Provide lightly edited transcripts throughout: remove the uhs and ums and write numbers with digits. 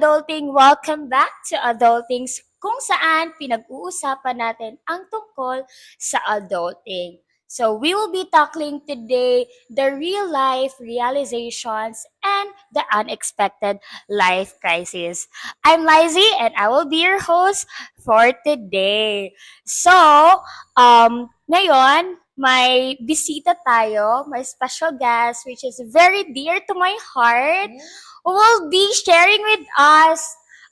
adulting! Welcome back to Adultings kung saan pinag-uusapan natin ang tungkol sa adulting. So we will be tackling today the real life realizations and the unexpected life crisis. I'm Lizy and I will be your host for today. So, ngayon, may bisita tayo, may special guest which is very dear to my heart who will be sharing with us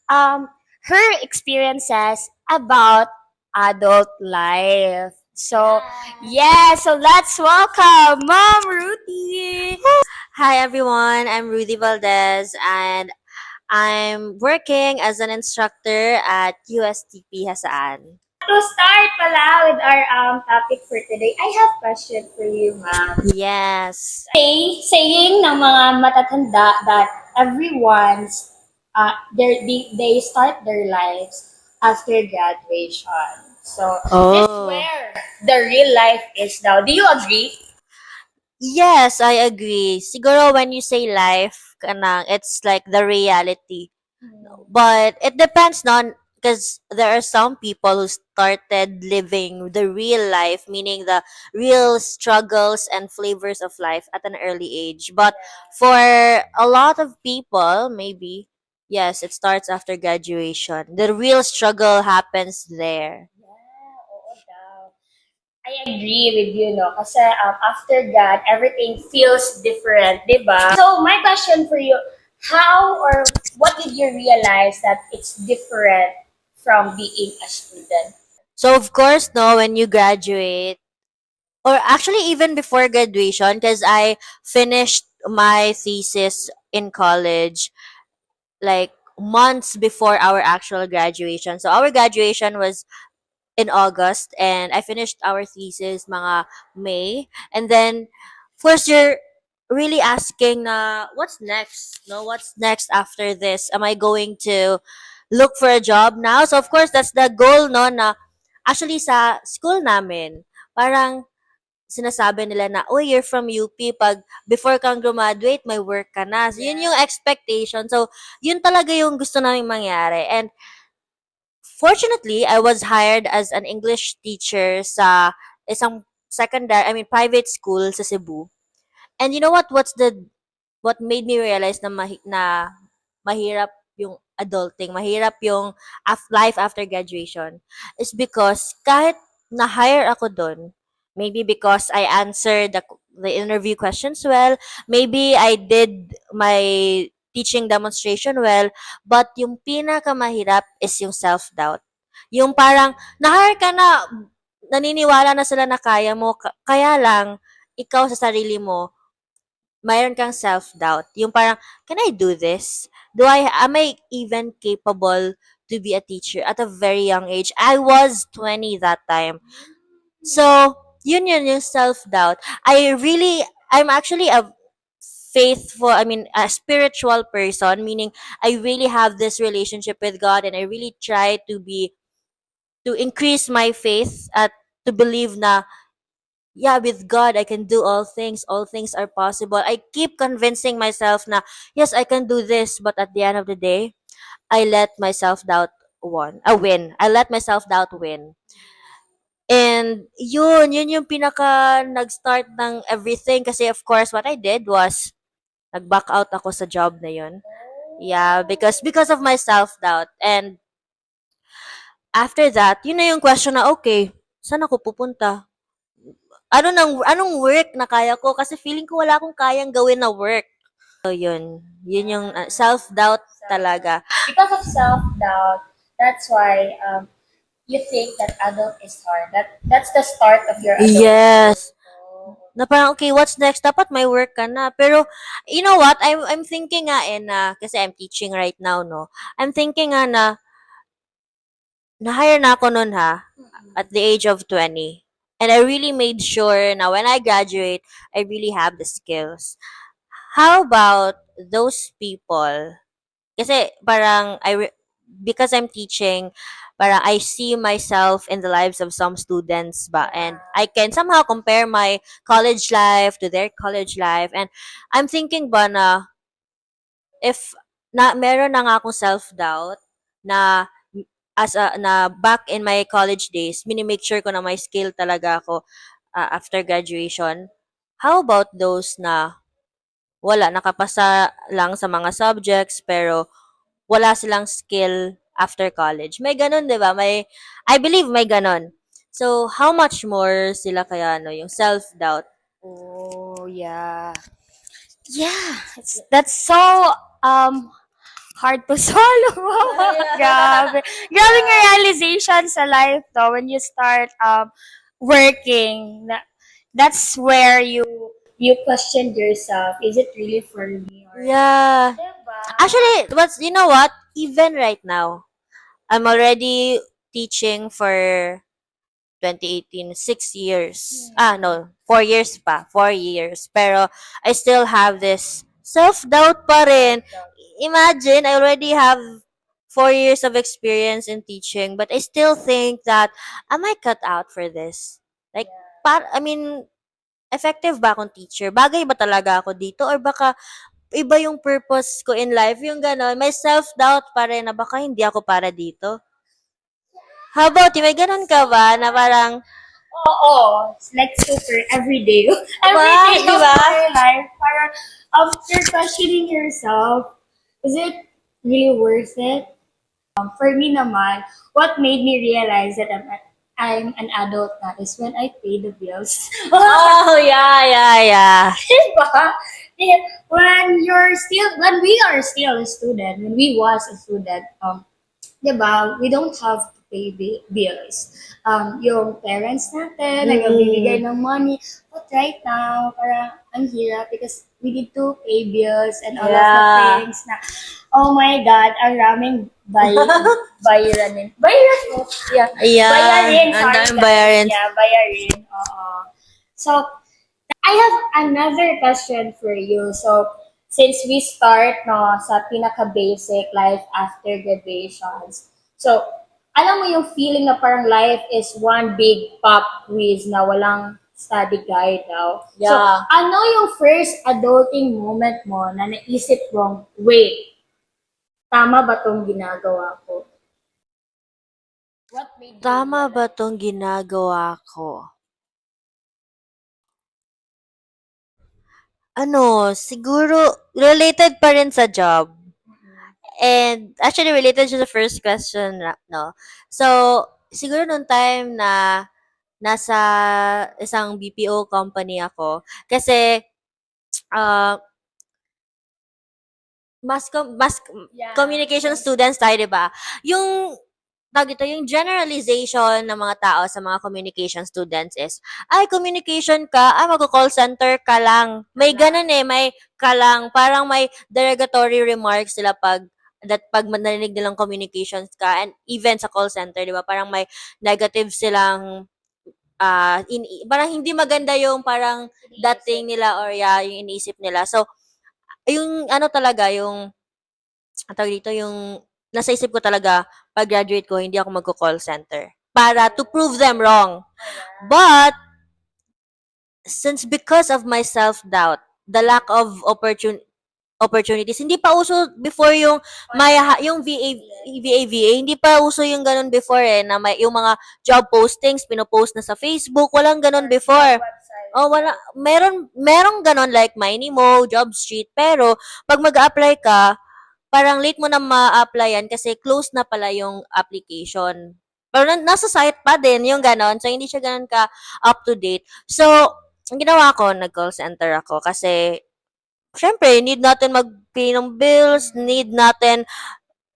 um, her experiences about adult life. So, yeah, so let's welcome Mom Ruthie. Hi everyone, I'm Rudy Valdez and I'm working as an instructor at USTP Hasaan. To start pala with our topic for today, I have a question for you, Ma'am. Yes. Saying ng mga matatanda that everyone's they start their lives after graduation. So this is Oh. where the real life is now. Do you agree? Yes, I agree. Siguro when you say life, kanang, it's like the reality. But it depends on because there are some people who started living the real life, meaning the real struggles and flavors of life at an early age. But for a lot of people, maybe, yes, it starts after graduation. The real struggle happens there. Yeah, oo daw. I agree with you, no? Kasi after that, everything feels different, di ba? So, my question for you, how or what did you realize that it's different from being a student? So, of course, no, when you graduate, or actually even before graduation, because I finished my thesis in college like months before our actual graduation. So our graduation was in August and I finished our thesis mga May. And then of course you're really asking na what's next? No, what's next after this? Am I going to look for a job now? So of course that's the goal no na actually sa school namin. Parang sinasabi nila na, "Uy, you're from UP, pag before kang graduate, may work ka na." So, yun yung expectation. So, yun talaga yung gusto naming mangyari. And fortunately, I was hired as an English teacher sa isang private school sa Cebu. And you know what? What made me realize na, na mahirap yung adulting, mahirap yung life after graduation is because kahit na-hire ako doon, maybe because I answered the interview questions well, maybe I did my teaching demonstration well, but yung pinakamahirap is yung self-doubt. Yung parang, na-hire ka na, naniniwala na sila na kaya mo, kaya lang, ikaw sa sarili mo, mayroon kang self-doubt. Yung parang, can I do this? Am I even capable to be a teacher at a very young age? I was 20 that time. So, yun yung self-doubt. I'm actually a spiritual person, meaning I really have this relationship with God and I really try to increase my faith at to believe na yeah, with God, I can do all things. All things are possible. I keep convincing myself na, yes, I can do this. But at the end of the day, I let myself doubt win. I let myself doubt win. And yun yung pinaka nag-start ng everything. Kasi of course, what I did was, nag-back out ako sa job na yun. Yeah, because of my self-doubt. And after that, yun na yung question na, okay, saan ako pupunta? Anong work na kaya ko kasi feeling ko wala akong kayang gawin na work. So yun, yun yung self-doubt talaga. Because of self-doubt, that's why you think that adult is hard. That's the start of your adult. Yes. Na parang, okay, what's next? Dapat may work ka na. Pero, you know what? I'm thinking nga kasi I'm teaching right now, no? I'm thinking nga na-hire na ako nun at the age of 20. And I really made sure na when I graduate, I really have the skills. How about those people? Kasi parang because I'm teaching, parang I see myself in the lives of some students ba and I can somehow compare my college life to their college life and I'm thinking ba na if meron na nga akong self-doubt na na back in my college days, mini-make sure ko na may skill talaga ako after graduation. How about those na wala, nakapasa lang sa mga subjects pero wala silang skill after college? May ganun, 'di ba? I believe may ganun. So, how much more sila kaya no, yung self-doubt? Oh, yeah. Yeah, that's so um hard to swallow. Grabe. Grabe nga realization sa life though when you start working. That's where you question yourself. Is it really for me or Yeah. diba? Actually, you know what? Even right now, I'm already teaching for 2018, 6 years. No, 4 years pa. 4 years. Pero, I still have this self-doubt pa rin. Imagine, I already have 4 years of experience in teaching, but I still think that, am I cut out for this? Like, I mean, effective ba akong teacher? Bagay ba talaga ako dito? Or baka, iba yung purpose ko in life? Yung gano'n, may self-doubt pa rin na baka hindi ako para dito. How about you? May ganun ka ba na parang, Oo. It's like super everyday. Every Wow, day di of ba? my life. Parang you're questioning yourself. Is it really worth it? For me naman, what made me realize that I'm an adult na is when I pay the bills. oh, yeah. Diba? Yeah, when we are still a student, when we was a student, 'di ba, we don't have to pay bills. Yung parents natin, nagbibigay ng money. But right now, parang ang hirap because we need to pay bills and all of the Yeah. things na, oh my God, ang raming bayarin. Bayarin? Yeah. Yeah, Bayarin, ang sorry daming guys. bayarin. Yeah, bayarin. Oo. So, I have another question for you. So, since we start no sa pinaka-basic life after graduations. So, alam mo yung feeling na parang life is one big pop quiz na walang study guide daw. So, Yeah. ano yung first adulting moment mo na naisip mong, wait, tama ba tong ginagawa ko? What made you Tama ba realize? tong ginagawa ko? Ano, siguro, related pa rin sa job. And, actually, related siya sa first question, no? So, siguro nung time na nasa isang BPO company ako, kasi, uh, mass Yeah. communication students tayo, 'di ba? Yung tawag dito, yung generalization ng mga tao sa mga communication students is, ay, communication ka, magko-call center ka lang. May ganun may ka lang. Parang may derogatory remarks sila pag narinig nilang communications ka and even sa call center, di ba? Parang may negative silang parang hindi maganda yung parang dating nila or yung iniisip nila. So, yung ano talaga, yung ang tawag dito, yung nasa isip ko talaga, pag-graduate ko, hindi ako magko-call center. Para to prove them wrong. But, because of my self-doubt, the lack of opportunities, hindi pa uso before yung yung VA, hindi pa uso yung ganun before na may, yung mga job postings, pinopost na sa Facebook, walang ganun before. Oh, wala. Merong ganun like Minimo, JobStreet, pero pag mag-apply ka, parang late mo na ma-applyan kasi close na pala yung application. Pero nasa site pa din yung ganon. So, hindi siya ganon ka up to date. So, ang ginawa ko, nag-call center ako kasi syempre, need natin mag-pay ng bills, need natin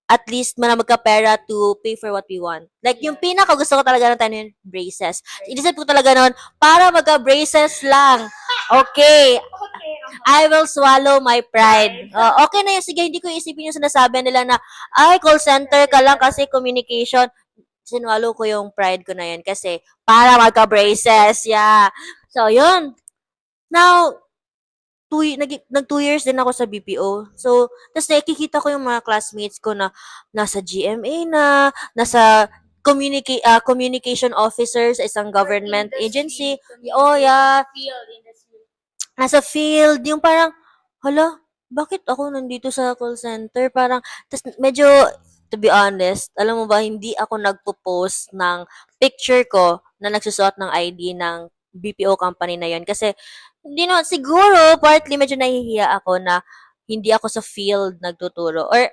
at least magkapera to pay for what we want. Like, yung pinaka gusto ko talaga ng time yung braces. Inisip ko talaga noon, para magka-braces lang. Okay, Okay. I will swallow my pride. Okay na yun. Sige, hindi ko isipin yung sinasabi nila na, ay, call center ka lang kasi communication. Sinwalo ko yung pride ko na yun kasi para magka-braces. Yeah. So, yun. Now, nag 2 years din ako sa BPO. So, tapos nakikita ko yung mga classmates ko na nasa GMA na, nasa communication officer sa isang government agency. Oh, yeah. Field industry. Nasa field, yung parang, hala, bakit ako nandito sa call center? Parang, tas medyo, to be honest, alam mo ba, hindi ako nagpo-post ng picture ko na nagsusuot ng ID ng BPO company na yon kasi, hindi no, siguro, partly medyo nahihiya ako na hindi ako sa field nagtuturo. Or,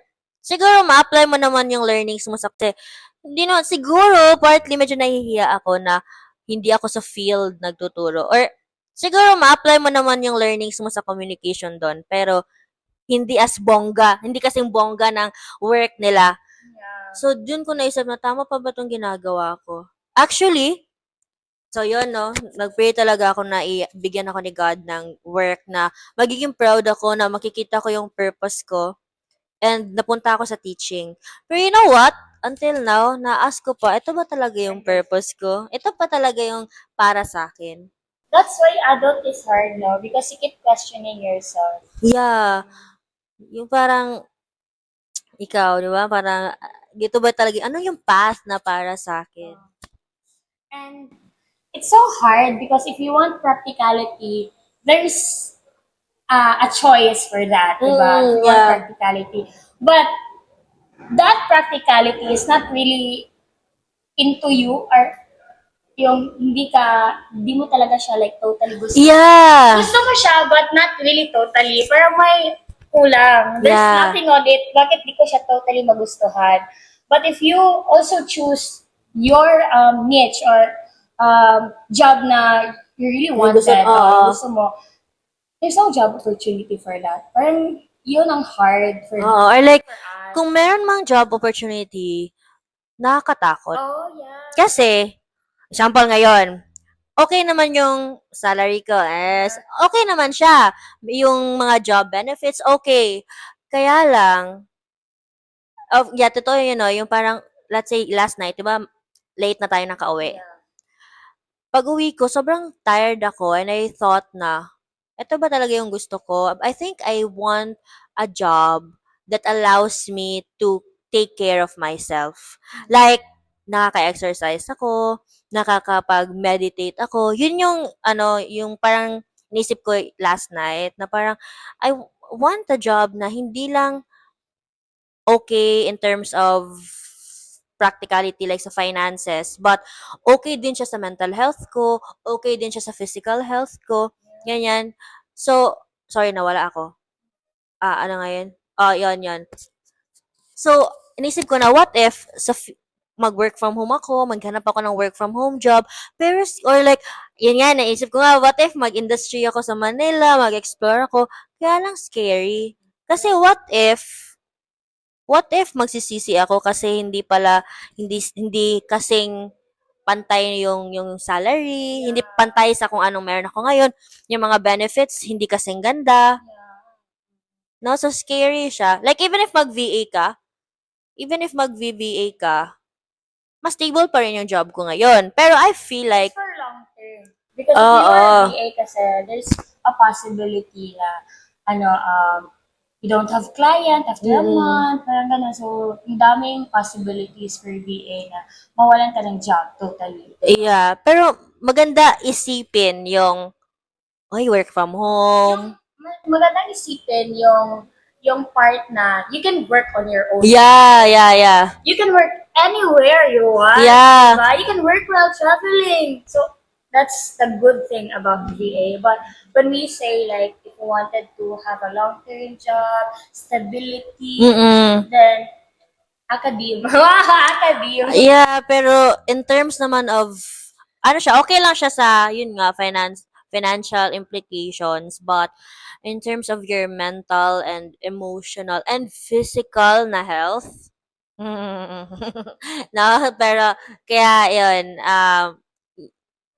siguro, ma-apply mo naman yung learnings mo sa, kasi, hindi no, siguro, partly medyo nahihiya ako na hindi ako sa field nagtuturo. Or, siguro, ma-apply mo naman yung learnings mo sa communication doon. Pero, hindi as bongga. Hindi kasing bongga ng work nila. Yeah. So, dun ko naisip na tama pa ba itong ginagawa ko? Actually, so yun, no? Nag-pray talaga ako na bigyan ako ni God ng work na magiging proud ako na makikita ko yung purpose ko and napunta ako sa teaching. Pero you know what? Until now, na-ask ko pa, ito ba talaga yung purpose ko? Ito pa talaga yung para sa akin? That's why adult is hard, no? Because you keep questioning yourself. Yeah. Yung parang, ikaw, di ba? Parang, ito ba talaga, ano yung path na para sa akin? And it's so hard because if you want practicality, there's a choice for that, diba? If you want Yeah. practicality. But that practicality is not really into you or yung hindi mo talaga siya like totally gusto. Yeah. Gusto mo siya but not really totally. Pero may kulang. There's Yeah. nothing on it. Bakit di ko siya totally magustuhan? But if you also choose your niche or job na you really wanted or gusto mo, there's no job opportunity for that. Parang yun ang hard for Or like, for us. kung meron mang job opportunity, nakakatakot. Oh, yeah. Kasi, example ngayon, okay naman yung salary ko. Okay naman siya. Yung mga job benefits, okay. Kaya lang, yeah, totoo yun, no? Yung parang, let's say, last night, di ba, late na tayo nakauwi. Yeah. Pag-uwi ko, sobrang tired ako and I thought na, eto ba talaga yung gusto ko? I think I want a job that allows me to take care of myself. Like, nakaka-exercise ako, nakakapag-meditate ako. Yun yung, yung parang nisip ko last night na parang, I want a job na hindi lang okay in terms of practicality like sa finances, but okay din siya sa mental health ko, okay din siya sa physical health ko, ganyan. So, sorry nawala ako. Ano nga yun? Yun. So, inisip ko na what if mag-work from home ako, maghanap ako ng work from home job, pero, or like, yun nga, naisip ko nga, what if mag-industry ako sa Manila, mag-explore ako, kaya lang scary. Kasi what if magsisisi ako kasi hindi kasing pantay yung salary, hindi pantay sa kung anong meron ako ngayon, yung mga benefits hindi kasing ganda. No, so scary siya. Like even if mag-VBA ka, mas stable pa rin yung job ko ngayon. Pero I feel like For long term. Because if you are VA kasi, there's a possibility na, you don't have client after a month, parang gano'n. So, ang daming possibilities for VA na mawalan ka ng job totally. yeah, pero maganda isipin yung work from home. Magandang isipin yung part na you can work on your own. Yeah. You can work anywhere you want. Yeah. Diba? You can work while traveling. So, that's the good thing about VA. But when we say like, if you wanted to have a long-term job, stability, then academe. Academe. Yeah, pero in terms naman of, okay lang siya sa, yun nga, financial implications, but in terms of your mental and emotional and physical na health, no, pero, kaya yun,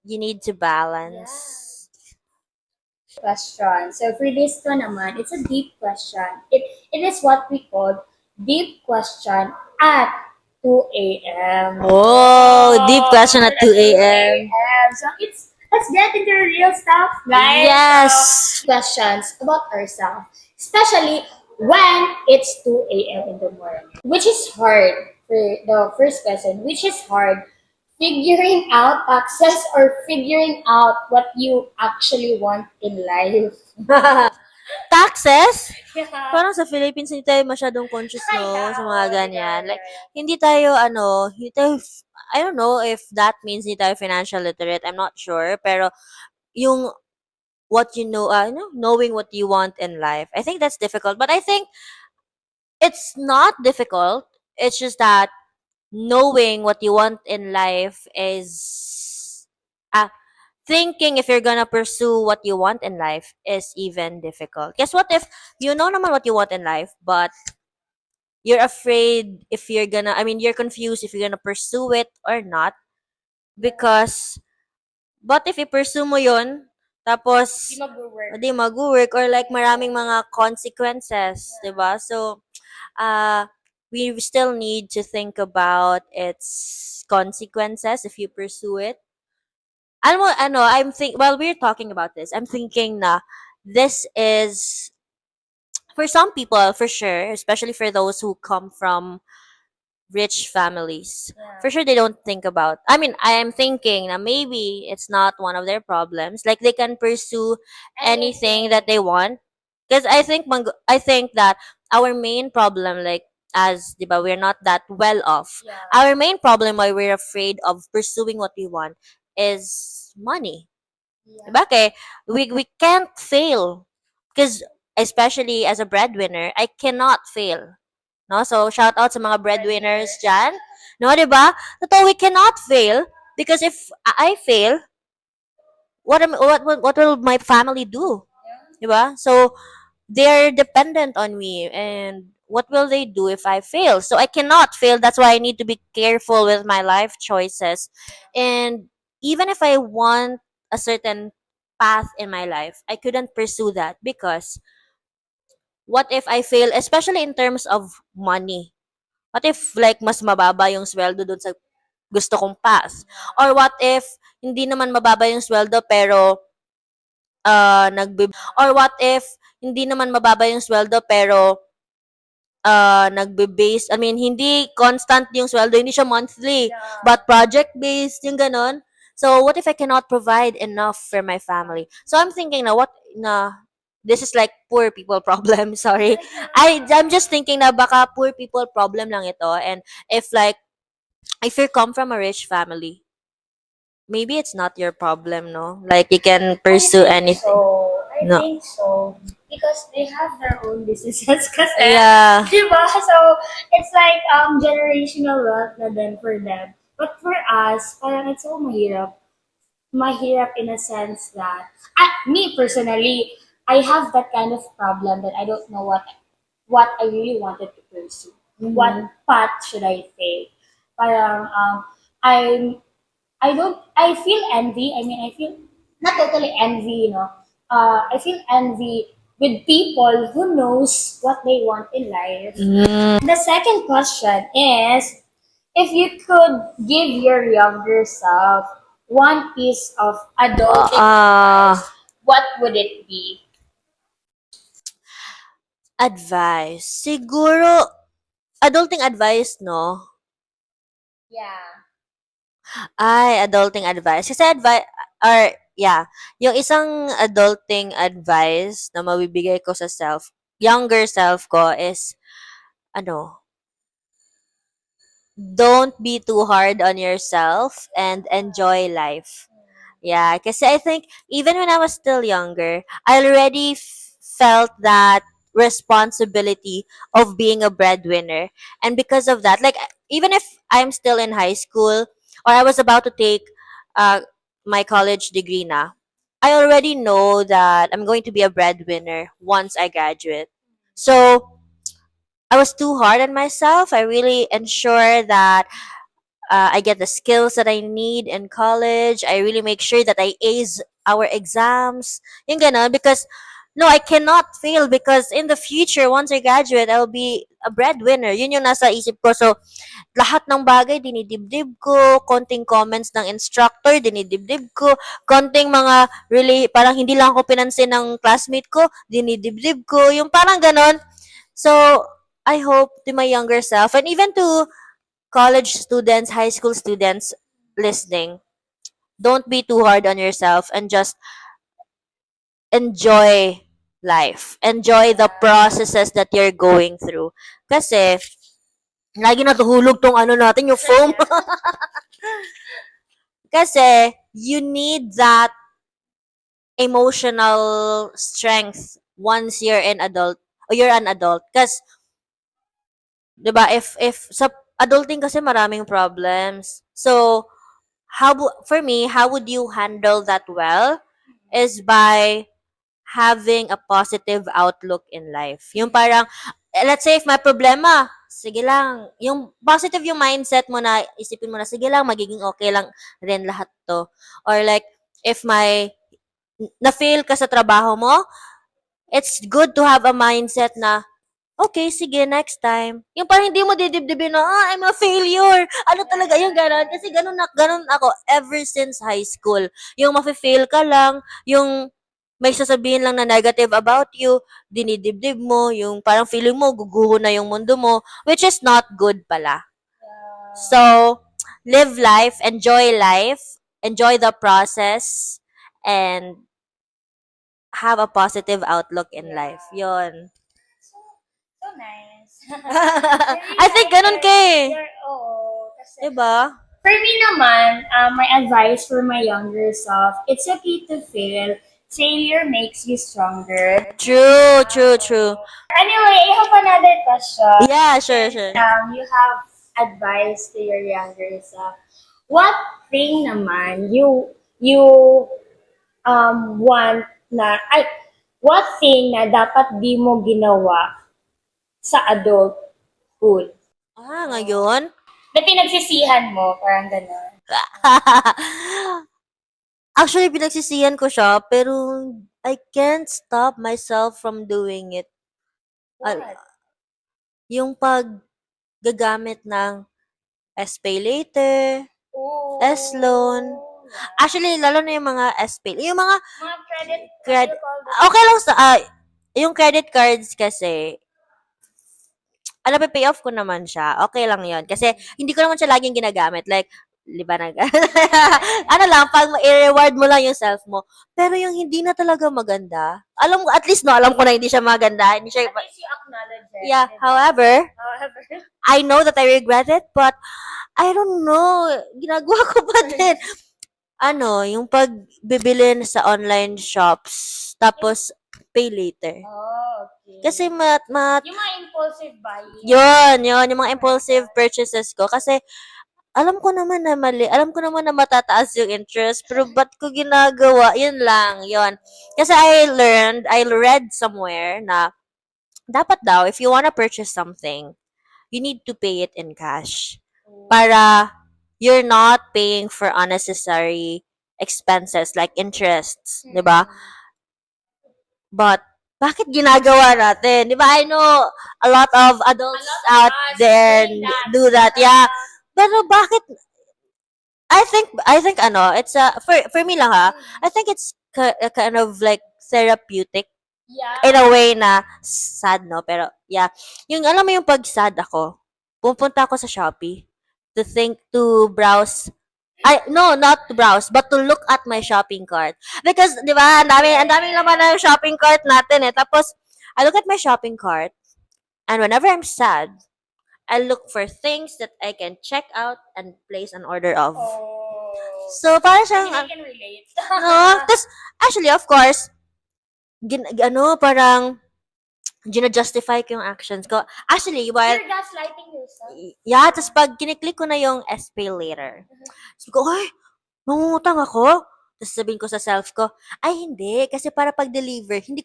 you need to balance. Question. So for this one naman, it's a deep question. It is what we call deep question at 2 a.m. Oh, deep question at 2 a.m. So let's get into the real stuff, guys. Yes. So, questions about ourselves, especially when it's 2 a.m. in the morning, which is hard for the first question, which is hard figuring out access or figuring out what you actually want in life. taxes? Yeah. Parang sa Philippines, hindi tayo masyadong conscious, no? Sa mga Yeah, ganyan. yeah, Like, yeah. hindi tayo, hindi tayo, I don't know if that means hindi tayo financial literate. I'm not sure. Pero, yung what you know, knowing what you want in life. I think that's difficult. But I think it's not difficult. It's just that knowing what you want in life is thinking if you're gonna pursue what you want in life is even difficult. Guess what if you know naman what you want in life, but you're afraid if you're gonna I mean you're confused if you're gonna pursue it or not because but if i-pursue mo yun, Di tapos mag-work. hindi mag-work or like maraming mga consequences, 'di ba? So we still need to think about its consequences if you pursue it. Alam mo, while we're talking about this, I'm thinking na this is, for some people, for sure, especially for those who come from rich families, Yeah. for sure they don't think about, I am thinking na maybe it's not one of their problems. Like, they can pursue anything that they want. Because I think that our main problem, like, as, di ba, we're not that well off. Yeah. Our main problem why we're afraid of pursuing what we want is money. Yeah. Diba? Kaya we can't fail. Because, especially as a breadwinner, I cannot fail. No? So, shout out sa mga breadwinners dyan. No, diba? Totoo, we cannot fail. Because if I fail, what will my family do? Diba? So, they're dependent on me, and what will they do if I fail? So I cannot fail. That's why I need to be careful with my life choices. And even if I want a certain path in my life, I couldn't pursue that because what if I fail, especially in terms of money? What if like mas mababa yung sweldo dun sa gusto kong path? Or what if hindi naman mababa yung sweldo pero or what if hindi naman mababa yung sweldo pero nagbe-base, hindi constant yung sweldo, hindi siya monthly, but project-based, yung ganon. So, what if I cannot provide enough for my family? So, I'm thinking this is like poor people problem, sorry. I'm just thinking na baka poor people problem lang ito, and if you come from a rich family, maybe it's not your problem, no? Like, you can pursue anything. So, I No. think so. Because they have their own businesses kasi. Yeah. Diba? So, it's like generational wealth na din for them. But for us, parang it's so mahirap. Mahirap in a sense that, me personally, I have that kind of problem that I don't know what I really wanted to pursue. What path should I take? Parang, I'm I feel envy. I mean, I feel not totally envy, I feel envy with people who knows what they want in life. The second question is, if you could give your younger self one piece of adulting advice, what would it be? Advice. Siguro, adulting advice, no? Yeah. Ay, adulting advice. Kasi yeah, yung isang adulting advice na mabibigay ko sa younger self ko is, ano, don't be too hard on yourself and enjoy life. Yeah, kasi I think even when I was still younger, I already felt that responsibility of being a breadwinner. And because of that, like, even if I'm still in high school or I was about to take uh, my college degree na, I already know that I'm going to be a breadwinner once I graduate. So, I was too hard on myself. I really ensure that I get the skills that I need in college. I really make sure that I ace our exams. Yung ganon. Because, no, I cannot fail because in the future, once I graduate, I'll be a breadwinner. Yun yung nasa isip ko. So, lahat ng bagay, dinidibdib ko. Konting comments ng instructor, dinidibdib ko. Konting mga, really, parang hindi lang ako pinansin ng classmate ko, dinidibdib ko. Yung parang ganon. So, I hope to my younger self, and even to college students, high school students listening, don't be too hard on yourself and just enjoy life. Enjoy the processes that you're going through. Kasi, lagi natuhulog tong ano natin, yung foam. Kasi, you need that emotional strength once you're an adult, or you're an adult. Kasi, 'di ba, if sa adulting kasi maraming problems. So, for me, how would you handle that well is by having a positive outlook in life. Yung parang, let's say if may problema, sige lang. Yung positive yung mindset mo na, isipin mo na, sige lang, magiging okay lang rin lahat to. Or like, if na-fail ka sa trabaho mo, it's good to have a mindset na, okay, sige, next time. Yung parang hindi mo didibdibin na, I'm a failure. Ano talaga yung ganon? Kasi ganon ako ever since high school. Yung mafe-fail ka lang, yung may sasabihin lang na negative about you, dinidibdib mo, yung parang feeling mo, guguho na yung mundo mo, which is not good pala. So, live life, enjoy the process, and have a positive outlook in life. Yon. So nice. I think ganun ka eh. Oo. Kasi, Diba? for me naman, my advice for my younger self, it's okay to fail. Failure makes you stronger. True. Anyway, I have another question. Yeah, sure. You have advice to your younger self. What thing naman you want na what thing na dapat di mo ginawa sa adulthood? Ngayon? Na pinagsisihan mo, parang gano'n. Actually, pinagsisihan ko siya, pero I can't stop myself from doing it. What? Yung paggagamit ng SPay later, Oh. S-loan. Actually, lalo na yung mga SPay. Yung mga Mga credit, Cred- what do you call that? okay lang sa yung credit cards kasi pay off ko naman siya. Okay lang 'yon kasi hindi ko naman siya laging ginagamit. Like, libanag. Ano lang, pag i-reward mo lang yung self mo. Pero yung hindi na talaga maganda, alam ko, at least no, alam ko na hindi siya maganda. Hindi siya, At least you acknowledge it. yeah, diba? however, However. I know that I regret it, but I don't know, ginagawa ko pa din. Yung pagbibilin sa online shops, tapos pay later. Oh, okay. Kasi yung mga impulsive buying. yun, yung mga impulsive purchases ko. Kasi, alam ko naman na mali, alam ko naman na matataas yung interest, pero ba't ko ginagawa? Yun lang, yun. Kasi I read somewhere na, dapat daw, if you wanna purchase something, you need to pay it in cash. Para, you're not paying for unnecessary expenses like interests, di ba? But, bakit ginagawa natin? Di ba? I know a lot of adults out there do that. Yeah. Pero bakit? I think it's for me lang ha. I think it's kind of like therapeutic Yeah. in a way na sad, no? Pero, yeah. Yung, alam mo yung pag sad ako, pupunta ako sa Shopee to browse. No, not to browse, but to look at my shopping cart. Because, di ba, ang daming laman ng shopping cart natin eh. Tapos, I look at my shopping cart, and whenever I'm sad, I look for things that I can check out and place an order of. Oh. So, parang I siyang, mean, I can relate. no, tas, actually, of course, parang, gina-justify ko yung actions ko. Actually, while, You're gaslighting yourself. yeah, tas pag kiniklik ko na yung SPay later, sabi ko, ay, mangungutang ako? Tapos sabihin ko sa self ko, ay hindi, kasi para pag-deliver, hindi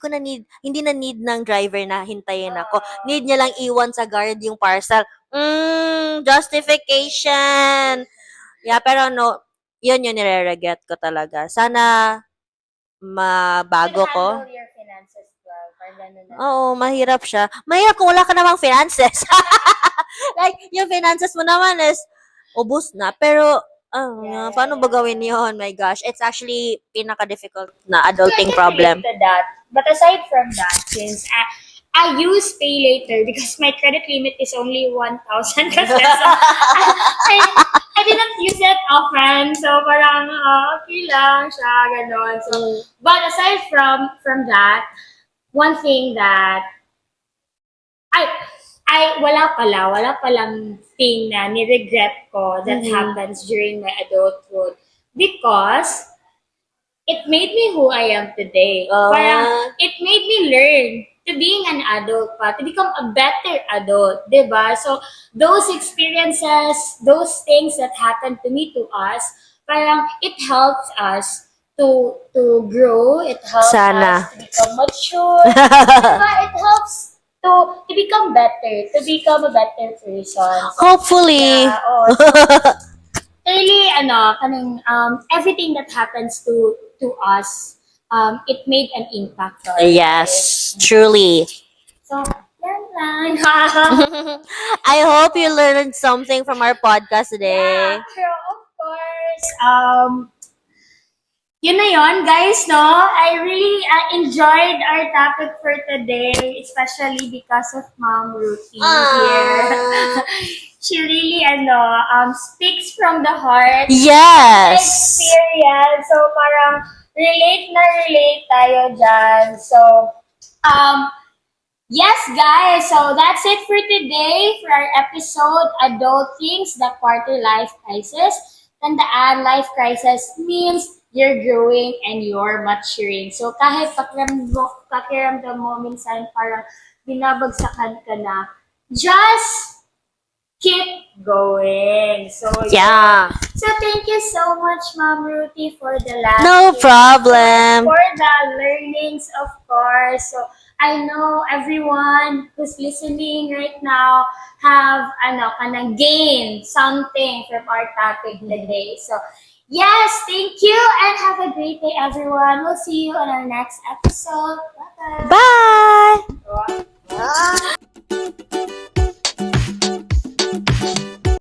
na need ng driver na hintayin ako. Need niya lang iwan sa guard yung parcel. Justification! Yeah, pero no, yun yung nire-regret ko talaga. Sana mabago You can ko. handle your finances well. Parang ganun na. Oo, mahirap siya. Mahirap kung wala ka namang finances. Like, yung finances mo naman is ubos na. Pero, paano ba gawin yun? My gosh. It's actually pinaka-difficult na adulting I can problem. relate to that. But aside from that, since I use pay later because my credit limit is only 1,000 kasi I didn't use it often. So parang okay lang siya, ganon. So, but aside from that, one thing that I wala palang thing na ni-regret ko that happens during my adulthood because it made me who I am today. Parang it made me learn to being an adult pa, to become a better adult, 'di ba? So those experiences, those things that happened to me to us, parang it helps us to grow, it helps Sana. us to become mature, 'di ba? It helps to become better, to become a better person. So, Hopefully. yeah, so really, everything that happens to us, it made an impact to our Yes, life. truly. So, yan lang. I hope you learned something from our podcast Yeah, today. true, of course. Yun na yun, guys, no? I really enjoyed our topic for today, especially because of Mom Ruthie here. She really, speaks from the heart. Yes. Experience. So, parang relate na relate tayo dyan. So, yes, guys. So, that's it for today for our episode, Adult Things, the Quarter Life Crisis. Tandaan, life crisis means you're growing and you're maturing. So, kahit pakiramdam mo minsan parang binabagsakan ka na, just keep going. So, Yeah. So, thank you so much, Ma'am Ruthie, for the last No episode, problem. for the learnings, of course. So, I know everyone who's listening right now have, gain something from our topic today. So, yes, thank you and have a great day, everyone. We'll see you on our next episode. Bye-bye.